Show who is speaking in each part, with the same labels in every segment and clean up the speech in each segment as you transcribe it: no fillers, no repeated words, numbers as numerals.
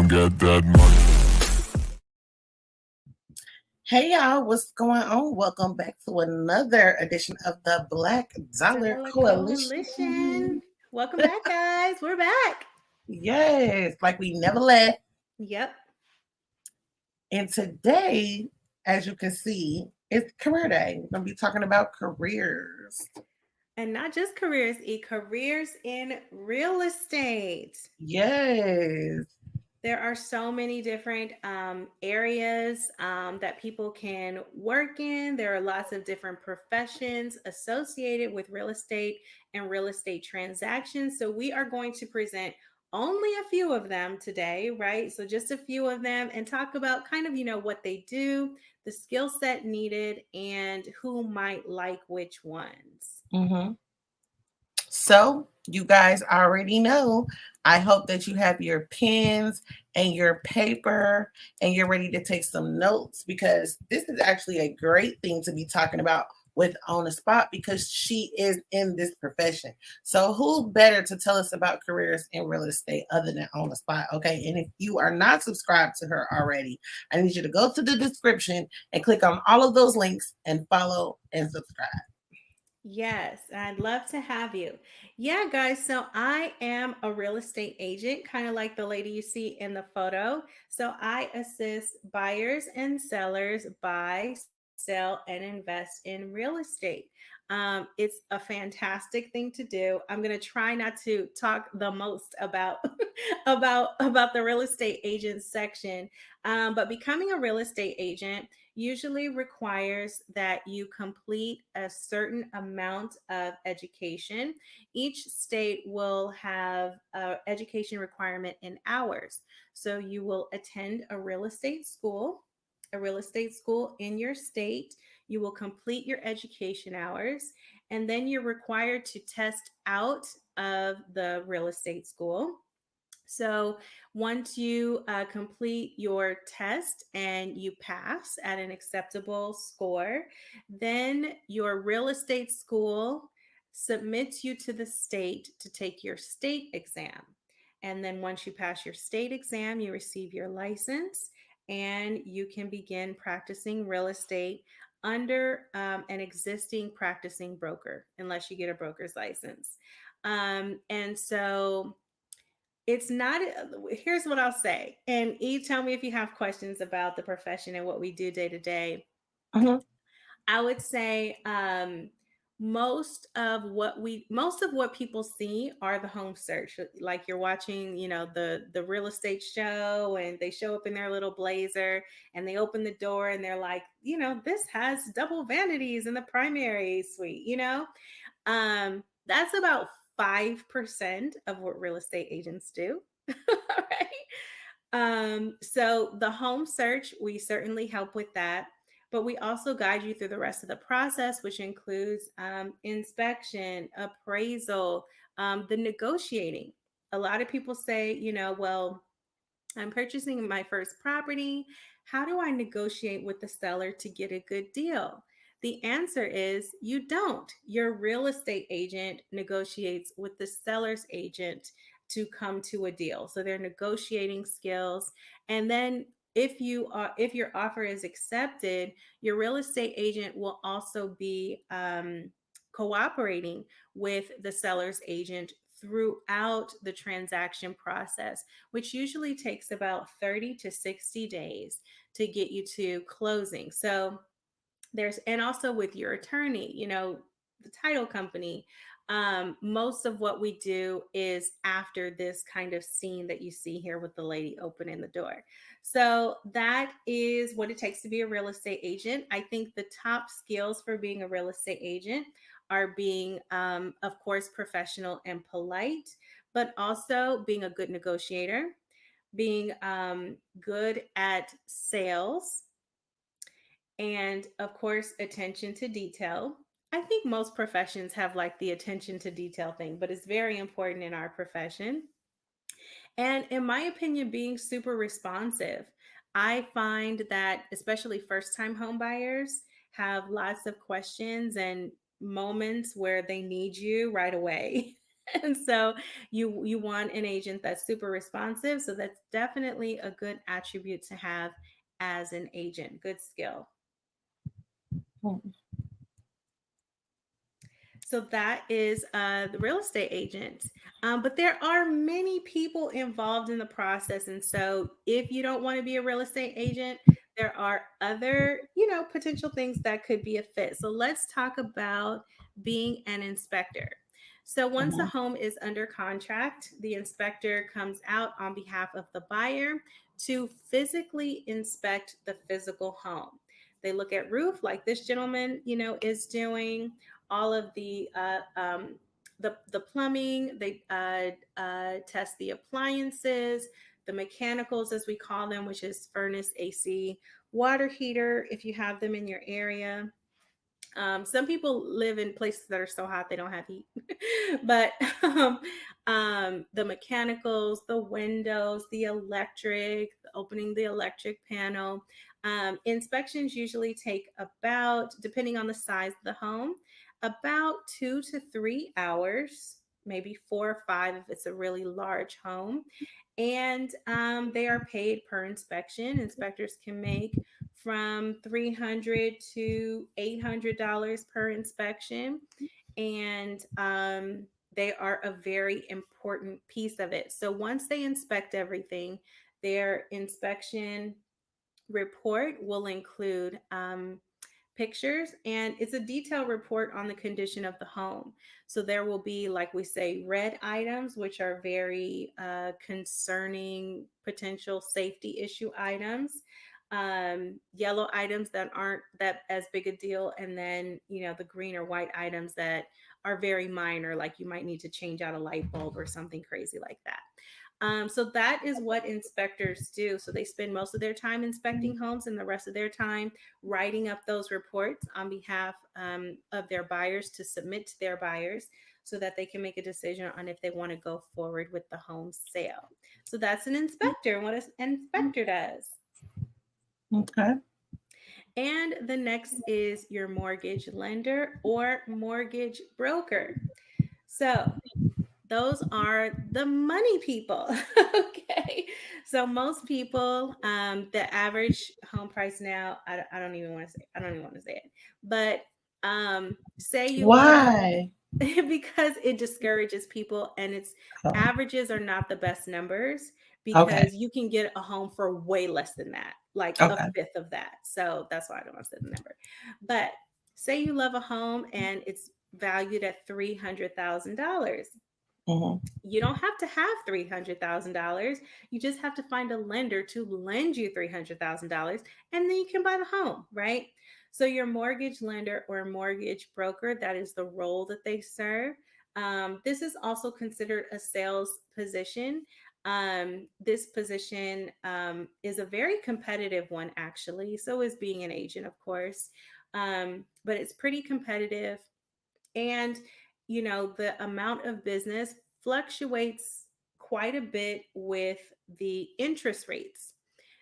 Speaker 1: Get that money.
Speaker 2: Hey y'all, what's going on? Welcome back to another edition of the Black Dollar Coalition.
Speaker 3: Welcome back, guys. We're back.
Speaker 2: Yes, like we never left.
Speaker 3: Yep.
Speaker 2: And today, as you can see, it's career day. We're going to be talking about careers.
Speaker 3: And not just careers, careers in real estate.
Speaker 2: Yes.
Speaker 3: There are so many different areas that people can work in. There are lots of different professions associated with real estate and real estate transactions. So we are going to present only a few of them today, right? So just a few of them and talk about kind of, what they do, the skill set needed, and who might like which ones.
Speaker 2: Mm-hmm. So you guys already know. I hope that you have your pens and your paper and you're ready to take some notes, because this is actually a great thing to be talking about with On the Spot, because she is in this profession. So who better to tell us about careers in real estate other than On the Spot? Okay. And if you are not subscribed to her already, I need you to go to the description and click on all of those links and follow and subscribe.
Speaker 3: Yes, I'd love to have you. Yeah, guys. So I am a real estate agent, kind of like the lady you see in the photo. So I assist buyers and sellers buy, sell, and invest in real estate. It's a fantastic thing to do. I'm going to try not to talk the most about about the real estate agent section, but becoming a real estate agent usually requires that you complete a certain amount of education. Each state will have an education requirement in hours. So you will attend a real estate school in your state. You will complete your education hours, and then you're required to test out of the real estate school. So once you complete your test and you pass at an acceptable score, then your real estate school submits you to the state to take your state exam. And then once you pass your state exam, you receive your license and you can begin practicing real estate under an existing practicing broker, unless you get a broker's license. And so it's not, here's what I'll say. And you tell me if you have questions about the profession and what we do day to day. I would say most of what people see are the home search. Like you're watching, the real estate show, and they show up in their little blazer and they open the door and they're like, this has double vanities in the primary suite, that's about 5% of what real estate agents do. Right? So the home search, we certainly help with that, but we also guide you through the rest of the process, which includes inspection, appraisal, the negotiating. A lot of people say, well, I'm purchasing my first property. How do I negotiate with the seller to get a good deal? The answer is you don't. Your real estate agent negotiates with the seller's agent to come to a deal. So they're negotiating skills. And then if your offer is accepted, your real estate agent will also be cooperating with the seller's agent throughout the transaction process, which usually takes about 30 to 60 days to get you to closing. So and also with your attorney, the title company, most of what we do is after this kind of scene that you see here with the lady opening the door. So that is what it takes to be a real estate agent. I think the top skills for being a real estate agent are being, of course, professional and polite, but also being a good negotiator, being good at sales, and of course, attention to detail. I think most professions have like the attention to detail thing, but it's very important in our profession. And in my opinion, being super responsive. I find that especially first time home buyers have lots of questions and moments where they need you right away. And so you want an agent that's super responsive. So that's definitely a good attribute to have as an agent, good skill. So that is the real estate agent. But there are many people involved in the process. And so if you don't want to be a real estate agent, there are other, potential things that could be a fit. So let's talk about being an inspector. So once a
Speaker 2: Mhm.
Speaker 3: home is under contract, the inspector comes out on behalf of the buyer to physically inspect the physical home. They look at roof like this gentleman, is doing all of the plumbing. They test the appliances, the mechanicals, as we call them, which is furnace, AC, water heater, if you have them in your area. Some people live in places that are so hot they don't have heat, but the mechanicals, the windows, the electric, opening the electric panel. Inspections usually take about, depending on the size of the home, about 2 to 3 hours, maybe 4 or 5 if it's a really large home. And they are paid per inspection. Inspectors can make from $300 to $800 per inspection. And they are a very important piece of it. So once they inspect everything, their inspection report will include pictures, and it's a detailed report on the condition of the home. So there will be, like we say, red items, which are very concerning potential safety issue items, yellow items that aren't that as big a deal, and then the green or white items that are very minor, like you might need to change out a light bulb or something crazy like that. So that is what inspectors do. So they spend most of their time inspecting homes and the rest of their time writing up those reports on behalf of their buyers to submit to their buyers so that they can make a decision on if they want to go forward with the home sale. So that's an inspector and what an inspector does.
Speaker 2: Okay.
Speaker 3: And the next is your mortgage lender or mortgage broker. So those are the money people. Okay. So most people, the average home price now, I don't even want to say, I don't even want to say it, but say you love
Speaker 2: Why?
Speaker 3: because it discourages people, and it's
Speaker 2: Oh,
Speaker 3: averages are not the best numbers
Speaker 2: okay.
Speaker 3: because you can get a home for way less than that, like a
Speaker 2: Okay.
Speaker 3: fifth of that. So that's why I don't want to say the number. But say you love a home and it's valued at $300,000.
Speaker 2: Mhm.
Speaker 3: You don't have to have $300,000. You just have to find a lender to lend you $300,000, and then you can buy the home, right? So your mortgage lender or mortgage broker, that is the role that they serve. This is also considered a sales position. This position is a very competitive one, actually. So is being an agent, of course, but it's pretty competitive. And, the amount of business fluctuates quite a bit with the interest rates.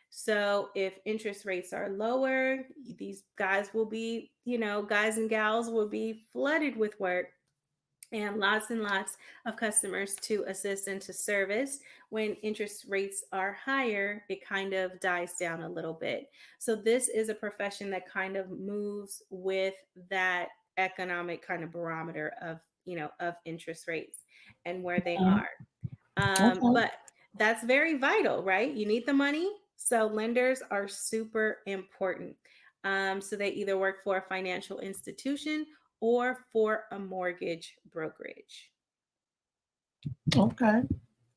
Speaker 3: So if interest rates are lower, these guys will be, guys and gals will be flooded with work and lots of customers to assist and to service. When interest rates are higher, it kind of dies down a little bit. So this is a profession that kind of moves with that economic kind of barometer of interest rates and where they
Speaker 2: Mhm.
Speaker 3: are.
Speaker 2: Okay.
Speaker 3: But that's very vital, right? You need the money. So lenders are super important. So they either work for a financial institution or for a mortgage brokerage.
Speaker 2: Okay.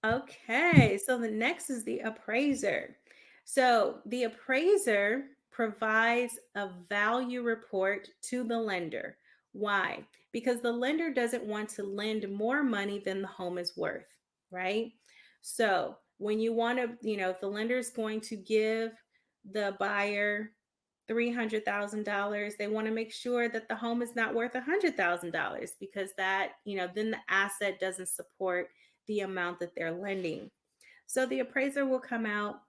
Speaker 3: Okay, so the next is the appraiser. So the appraiser provides a value report to the lender. Why? Because the lender doesn't want to lend more money than the home is worth, right? So when you want to, if the lender is going to give the buyer $300,000, they want to make sure that the home is not worth $100,000, because that, then the asset doesn't support the amount that they're lending. So the appraiser will come out.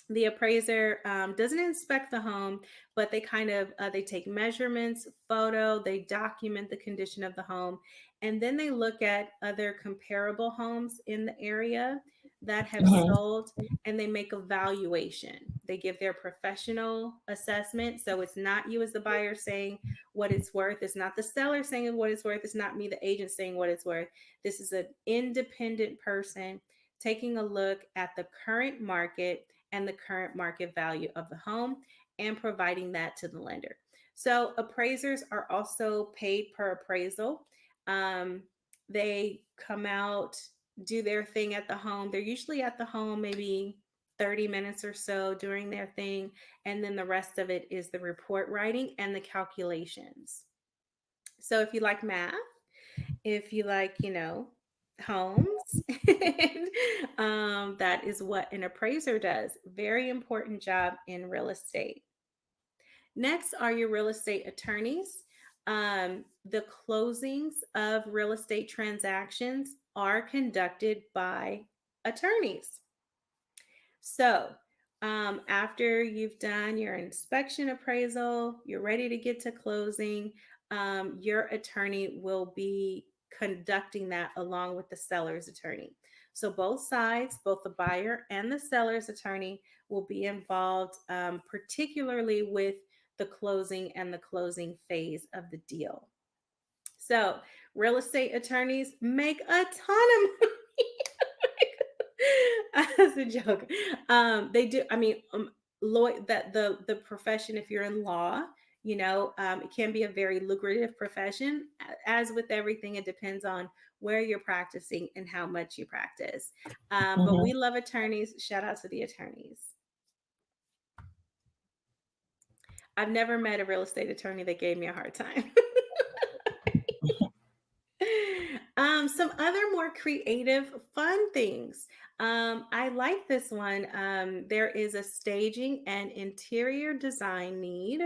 Speaker 3: The appraiser doesn't inspect the home, but they kind of they take measurements, photo, they document the condition of the home, and then they look at other comparable homes in the area that have
Speaker 2: Mhm.
Speaker 3: sold, and they make a valuation. They give their professional assessment. So it's not you as the buyer saying what it's worth. It's not the seller saying what it's worth. It's not me, the agent, saying what it's worth. This is an independent person taking a look at the current market and the current market value of the home and providing that to the lender. So appraisers are also paid per appraisal. They come out, do their thing at the home. They're usually at the home maybe 30 minutes or so doing their thing. And then the rest of it is the report writing and the calculations. So if you like math, if you like, homes, that is what an appraiser does. Very important job in real estate. Next are your real estate attorneys. The closings of real estate transactions are conducted by attorneys. So, after you've done your inspection appraisal, you're ready to get to closing, your attorney will be conducting that along with the seller's attorney. So, both sides, both the buyer and the seller's attorney, will be involved, particularly with the closing and the closing phase of the deal. So, real estate attorneys make a ton of money. That's a joke. They do. I mean, law that the profession, if you're in law, it can be a very lucrative profession. As with everything, it depends on where you're practicing and how much you practice. But we
Speaker 2: Mhm.
Speaker 3: love attorneys. Shout out to the attorneys. I've never met a real estate attorney that gave me a hard time. Some other more creative, fun things. I like this one. There is a staging and interior design need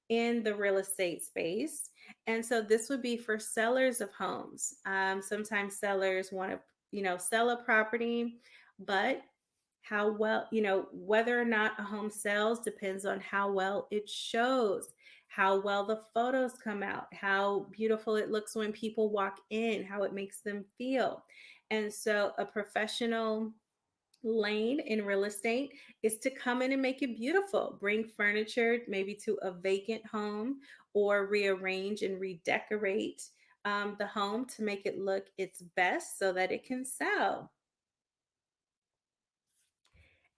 Speaker 3: in the real estate space. And so this would be for sellers of homes. Sometimes sellers want to, sell a property, but how well, whether or not a home sells depends on how well it shows, how well the photos come out, how beautiful it looks when people walk in, how it makes them feel. And so a professional lane in real estate is to come in and make it beautiful, bring furniture maybe to a vacant home, or rearrange and redecorate the home to make it look its best so that it can sell.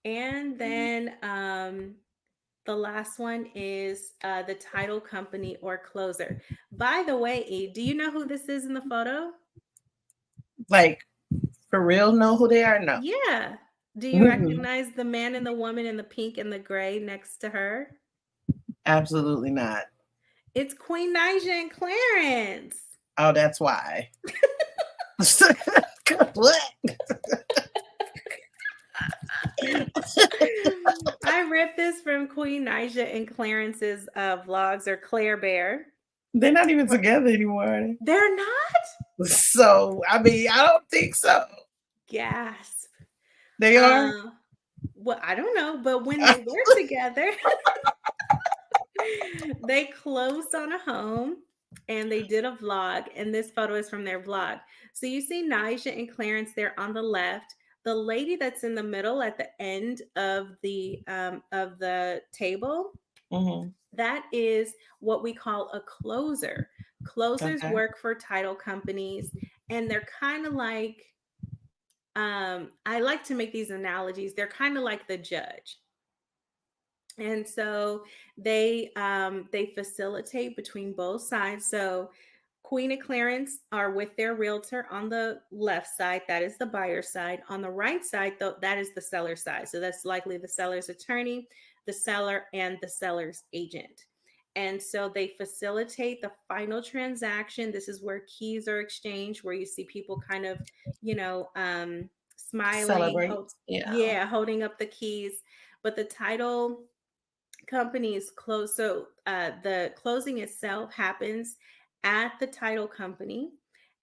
Speaker 3: And then the last one is the title company or closer. By the way, E, do you know who this is in the photo?
Speaker 2: Like, for real, know who they are? No.
Speaker 3: Yeah. Do you
Speaker 2: Mm-mm.
Speaker 3: recognize the man and the woman in the pink and the gray next to her?
Speaker 2: Absolutely not.
Speaker 3: It's Queen Naija and Clarence.
Speaker 2: Oh, that's why. What?
Speaker 3: I ripped this from Queen Naija and Clarence's vlogs, or Claire Bear.
Speaker 2: They're not even together anymore, are they?
Speaker 3: They're not?
Speaker 2: So, I mean, I don't think so.
Speaker 3: Gasp.
Speaker 2: They are?
Speaker 3: Well, I don't know, but when they were together, they closed on a home and they did a vlog. And this photo is from their vlog. So you see Naija and Clarence there on the left. The lady that's in the middle at the end of the table,
Speaker 2: Mm-hmm.
Speaker 3: that is what we call a closer. Closers
Speaker 2: Okay.
Speaker 3: work for title companies, and they're kind of like, I like to make these analogies. They're kind of like the judge. And so they facilitate between both sides. So Queen and Clarence are with their realtor on the left side. That is the buyer side. On the right side, though, that is the seller side. So that's likely the seller's attorney, the seller, and the seller's agent. And so they facilitate the final transaction. This is where keys are exchanged, where you see people kind of, smiling,
Speaker 2: Celebrate. Yeah.
Speaker 3: yeah, holding up the keys. But the title companies close. So the closing itself happens at the title company.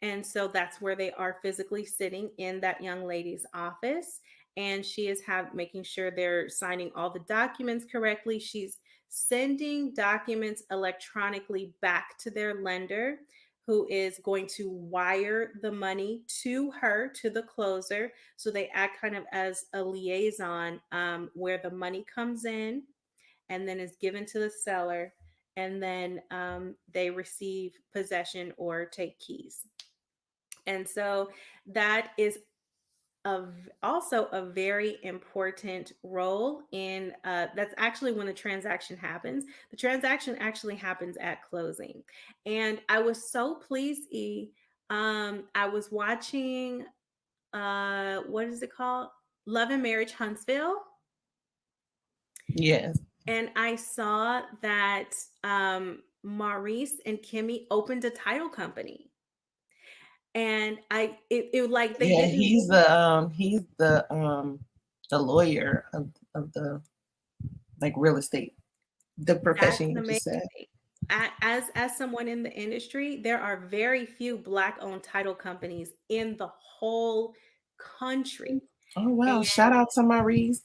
Speaker 3: And so that's where they are physically sitting in that young lady's office. And she is making sure they're signing all the documents correctly. She's sending documents electronically back to their lender, who is going to wire the money to her, to the closer. So they act kind of as a liaison, where the money comes in and then is given to the seller, and then they receive possession or take keys. And so that is also a very important role in that's actually when the transaction happens. The transaction actually happens at closing. And I was so pleased, I was watching what is it called, Love and Marriage Huntsville.
Speaker 2: Yes.
Speaker 3: And I saw that Maurice and Kimmy opened a title company. And it like they
Speaker 2: Yeah,
Speaker 3: didn't.
Speaker 2: he's the lawyer of the like real estate, the
Speaker 3: That's
Speaker 2: profession you just
Speaker 3: amazing.
Speaker 2: said.
Speaker 3: As someone in the industry, there are very few Black-owned title companies in the whole country.
Speaker 2: Oh wow!
Speaker 3: And
Speaker 2: Shout out to Maurice.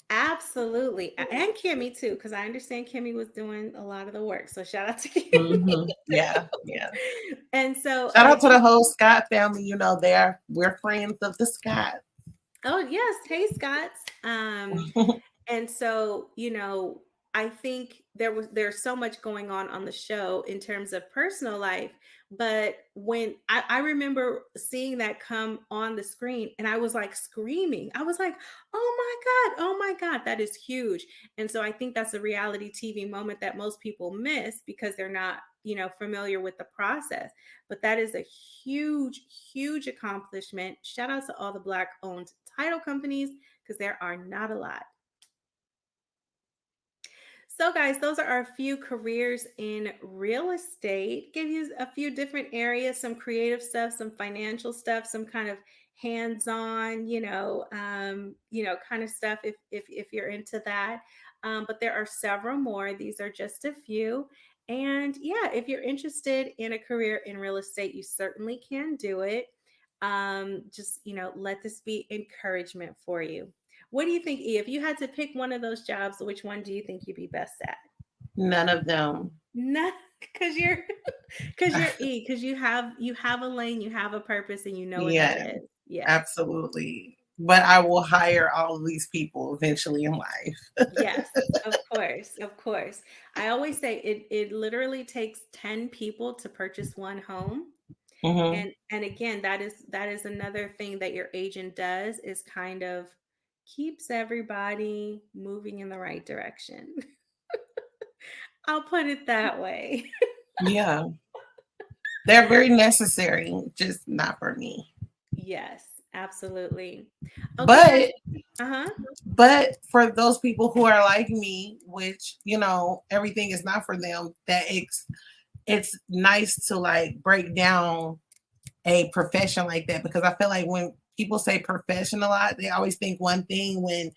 Speaker 3: absolutely, and Kimmy too, because I understand Kimmy was doing a lot of the work. So shout out to Kimmy.
Speaker 2: Mm-hmm. Yeah, yeah.
Speaker 3: And so
Speaker 2: Shout out to the whole Scott family. You know, we're friends of the Scott.
Speaker 3: oh yes, hey Scots. And so, I think there's so much going on the show in terms of personal life. But when I remember seeing that come on the screen, and I was like screaming, I was like, oh my God, that is huge. And so I think that's a reality TV moment that most people miss because they're not, familiar with the process. But that is a huge, huge accomplishment. Shout out to all the Black owned title companies, because there are not a lot. So, guys, those are our few careers in real estate. Give you a few different areas, some creative stuff, some financial stuff, some kind of hands-on, kind of stuff if you're into that. But there are several more. These are just a few. And yeah, if you're interested in a career in real estate, you certainly can do it. Just let this be encouragement for you. What do you think, E? If you had to pick one of those jobs, which one do you think you'd be best at?
Speaker 2: None of them.
Speaker 3: Not because you're E, because you have a lane, you have a purpose, and you know what that
Speaker 2: Yeah,
Speaker 3: is. Yeah.
Speaker 2: absolutely. But I will hire all of these people eventually in life.
Speaker 3: Yes, of course, of course. I always say it literally takes 10 people to purchase one home.
Speaker 2: Mm-hmm.
Speaker 3: And again, that is another thing that your agent does, is kind of keeps everybody moving in the right direction. I'll put it that way.
Speaker 2: Yeah, they're very necessary, just not for me.
Speaker 3: Yes, absolutely. Okay, guys.
Speaker 2: But
Speaker 3: Uh-huh.
Speaker 2: but for those people who are like me, which everything is not for them, that it's nice to like break down a profession like that, because I feel like when people say profession a lot, they always think one thing, when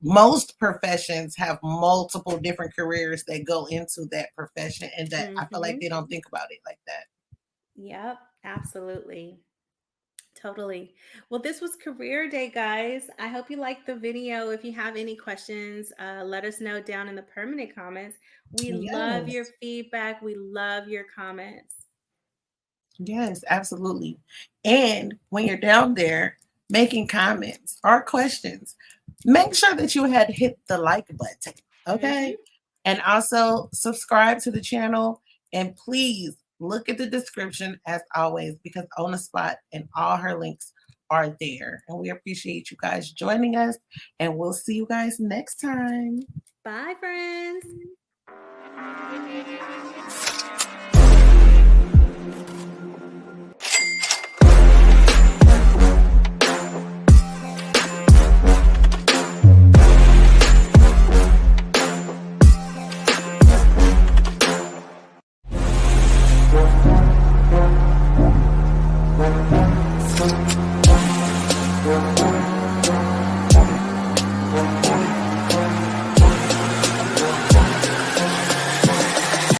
Speaker 2: most professions have multiple different careers that go into that profession, and that I feel like
Speaker 3: Mm-hmm.
Speaker 2: they don't think about it like that.
Speaker 3: Yep, absolutely. Totally. Well, this was Career Day, guys. I hope you liked the video. If you have any questions, let us know down in the permanent comments. We love your
Speaker 2: Yes.
Speaker 3: feedback. We love your comments.
Speaker 2: Yes, absolutely. And when you're down there making comments or questions, make sure that you had hit the like button.
Speaker 3: Mm-hmm.
Speaker 2: Okay. And also subscribe to the channel. And please look at the description as always, because On the Spot and all her links are there. And we appreciate you guys joining us. And we'll see you guys next time.
Speaker 3: Bye, friends.